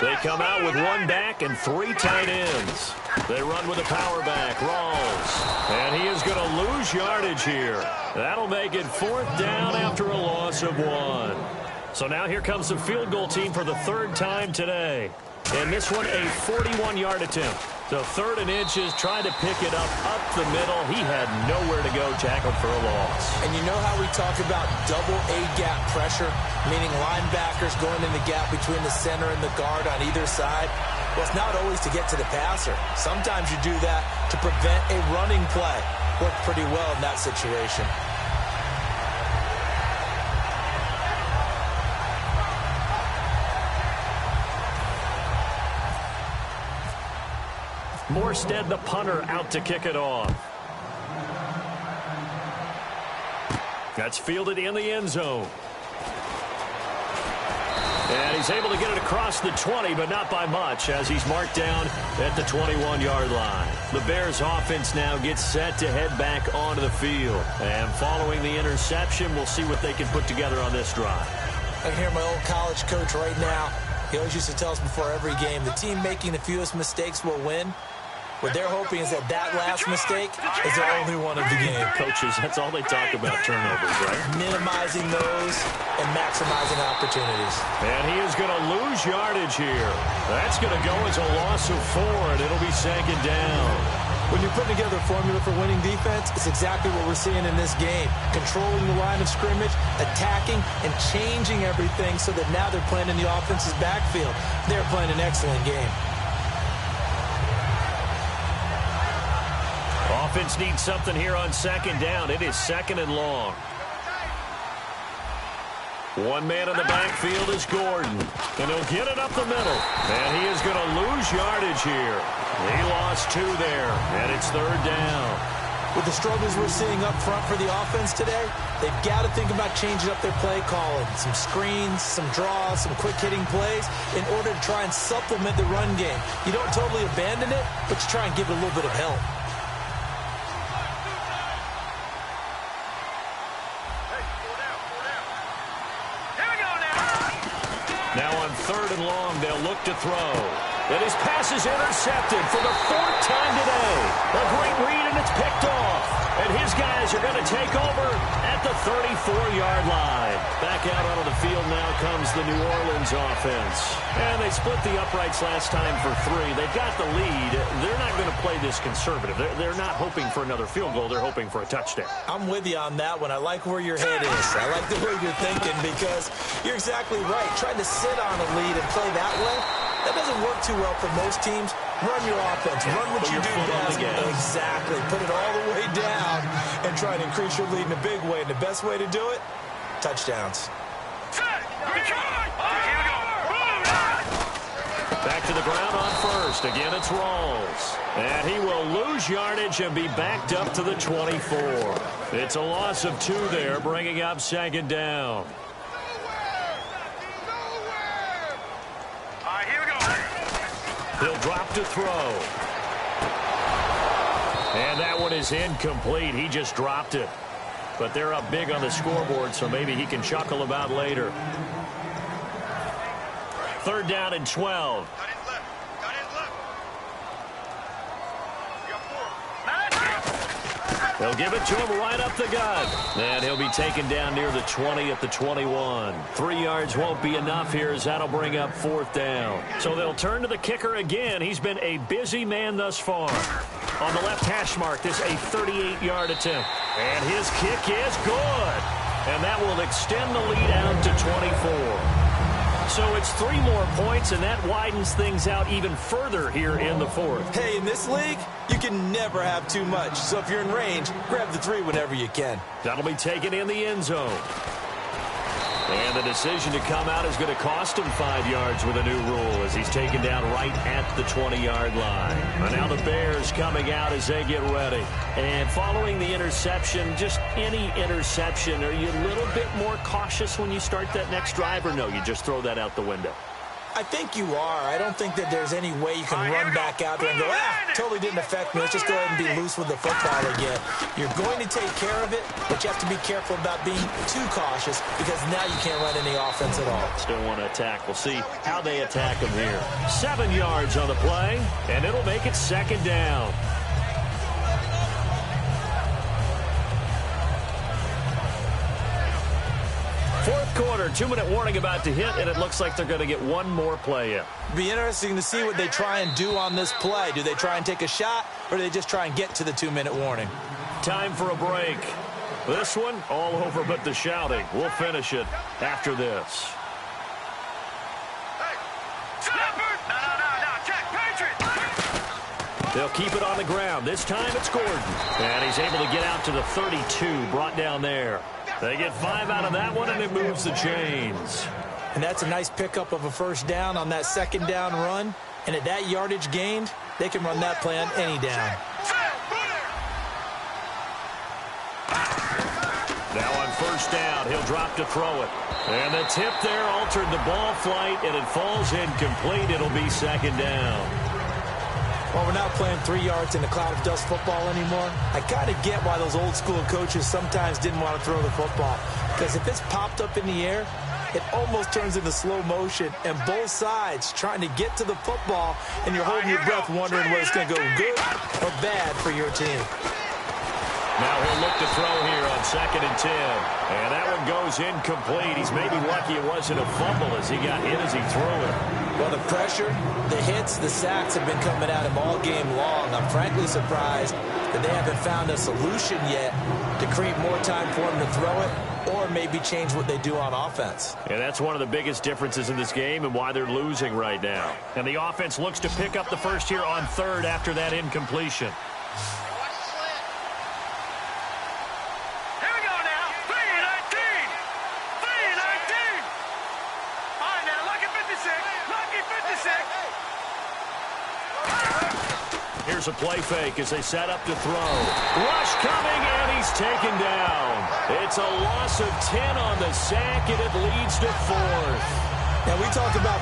They come out with 1 back and 3 tight ends. They run with a power back, Rawls. And he is going to lose yardage here. That'll make it 4th down after a loss of 1. So now here comes the field goal team for the 3rd time today. And this one, a 41-yard attempt. So 3rd and inches, trying to pick it up the middle. He had nowhere to go, tackled for a loss. And you know how we talk about double A-gap pressure, meaning linebackers going in the gap between the center and the guard on either side? Well, it's not always to get to the passer. Sometimes you do that to prevent a running play. Worked pretty well in that situation. Morstead, the punter, out to kick it off. That's fielded in the end zone. And he's able to get it across the 20, but not by much, as he's marked down at the 21-yard line. The Bears offense now gets set to head back onto the field. And following the interception, we'll see what they can put together on this drive. I can hear my old college coach right now. He always used to tell us before every game, the team making the fewest mistakes will win. What they're hoping is that last mistake is the only one of the game. Coaches, that's all they talk about, turnovers, right? Minimizing those and maximizing opportunities. And he is going to lose yardage here. That's going to go as a loss of 4, and it'll be 2nd down. When you're putting together a formula for winning defense, it's exactly what we're seeing in this game. Controlling the line of scrimmage, attacking, and changing everything so that now they're playing in the offense's backfield. They're playing an excellent game. Offense needs something here on 2nd down. It is 2nd and long. 1 man in the backfield is Gordon. And he'll get it up the middle. And he is going to lose yardage here. He lost 2 there. And it's 3rd down. With the struggles we're seeing up front for the offense today, they've got to think about changing up their play calling. Some screens, some draws, some quick-hitting plays in order to try and supplement the run game. You don't totally abandon it, but you try and give it a little bit of help. Now on 3rd and long, they'll look to throw. And his pass is intercepted for the 4th time today. A great read, and it's picked off. And his guys are going to take over at the 34-yard line. Back out onto the field now comes the New Orleans offense. And they split the uprights last time for 3. They've got the lead. They're not going to play this conservative. They're not hoping for another field goal. They're hoping for a touchdown. I'm with you on that one. I like where your head is. I like the way you're thinking because you're exactly right. Trying to sit on a lead and play that way, that doesn't work too well for most teams. Run your offense. Run what you do best. Exactly. Put it all the way down and try to increase your lead in a big way. And the best way to do it, touchdowns. Back to the ground on first. Again, it's Rawls. And he will lose yardage and be backed up to the 24. It's a loss of 2 there, bringing up second down. He'll drop to throw. And that one is incomplete. He just dropped it. But they're up big on the scoreboard, so maybe he can chuckle about later. 3rd down and 12. They'll give it to him right up the gut. And he'll be taken down near the 20 at the 21. 3 yards won't be enough here as that'll bring up 4th down. So they'll turn to the kicker again. He's been a busy man thus far. On the left hash mark, this a 38-yard attempt. And his kick is good. And that will extend the lead out to 24. So it's 3 more points, and that widens things out even further here in the 4th. Hey, in this league, you can never have too much. So if you're in range, grab the 3 whenever you can. That'll be taken in the end zone. And the decision to come out is going to cost him 5 yards with a new rule as he's taken down right at the 20-yard line. And now the Bears coming out as they get ready. And following the interception, just any interception, are you a little bit more cautious when you start that next drive, or no, you just throw that out the window? I think you are. I don't think that there's any way you can run back out there and go, totally didn't affect me. Let's just go ahead and be loose with the football again. You're going to take care of it, but you have to be careful about being too cautious because now you can't run any offense at all. Still want to attack. We'll see how they attack him here. 7 yards on the play, and it'll make it 2nd down. Fourth quarter, 2-minute warning about to hit, and it looks like they're going to get 1 more play in. Be interesting to see what they try and do on this play. Do they try and take a shot, or do they just try and get to the 2-minute warning? Time for a break. This one, all over but the shouting. We'll finish it after this. They'll keep it on the ground. This time it's Gordon. And he's able to get out to the 32, brought down there. They get 5 out of that one, and it moves the chains. And that's a nice pickup of a 1st down on that 2nd down run. And at that yardage gained, they can run that play on any down. Now on 1st down, he'll drop to throw it. And the tip there altered the ball flight, and it falls incomplete. It'll be 2nd down. Well, we're not playing 3 yards in a cloud of dust football anymore. I kind of get why those old school coaches sometimes didn't want to throw the football. Because if it's popped up in the air, it almost turns into slow motion. And both sides trying to get to the football, and you're holding your breath wondering whether it's going to go good or bad for your team. Now he'll look to throw here on 2nd and 10. And that one goes incomplete. He's maybe lucky it wasn't a fumble as he got hit as he threw it. Well, the pressure, the hits, the sacks have been coming at him all game long. I'm frankly surprised that they haven't found a solution yet to create more time for him to throw it or maybe change what they do on offense. And that's one of the biggest differences in this game and why they're losing right now. And the offense looks to pick up the first here on 3rd after that incompletion. Here's a play fake as they set up to throw. Rush coming, and he's taken down. It's a loss of 10 on the sack, and it leads to 4th. Now, we talk about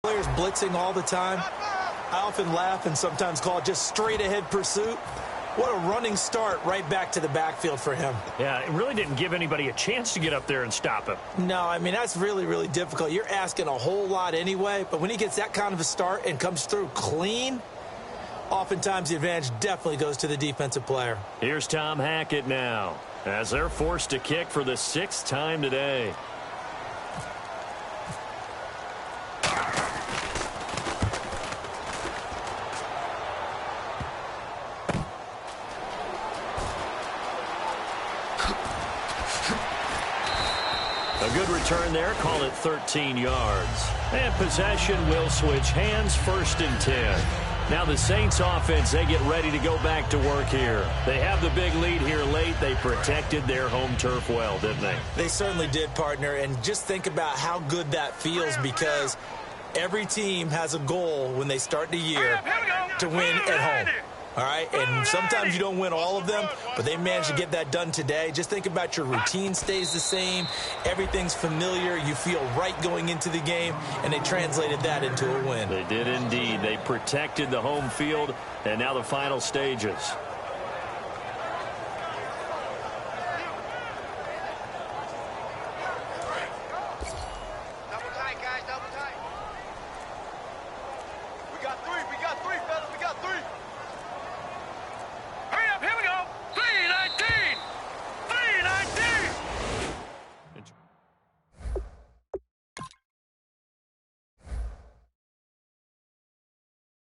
players blitzing all the time, I often laugh and sometimes call it just straight-ahead pursuit. What a running start right back to the backfield for him. Yeah, it really didn't give anybody a chance to get up there and stop him. No, I mean, that's really, really difficult. You're asking a whole lot anyway, but when he gets that kind of a start and comes through clean, oftentimes the advantage definitely goes to the defensive player. Here's Tom Hackett now, as they're forced to kick for the 6th time today. A good return there, call it 13 yards. And possession will switch hands, 1st and 10. Now the Saints offense, they get ready to go back to work here. They have the big lead here late. They protected their home turf well, didn't they? They certainly did, partner. And just think about how good that feels, because every team has a goal when they start the year to win at home. All right, and sometimes you don't win all of them, but they managed to get that done today. Just think about your routine stays the same. Everything's familiar. You feel right going into the game, and they translated that into a win. They did indeed. They protected the home field, and now the final stages.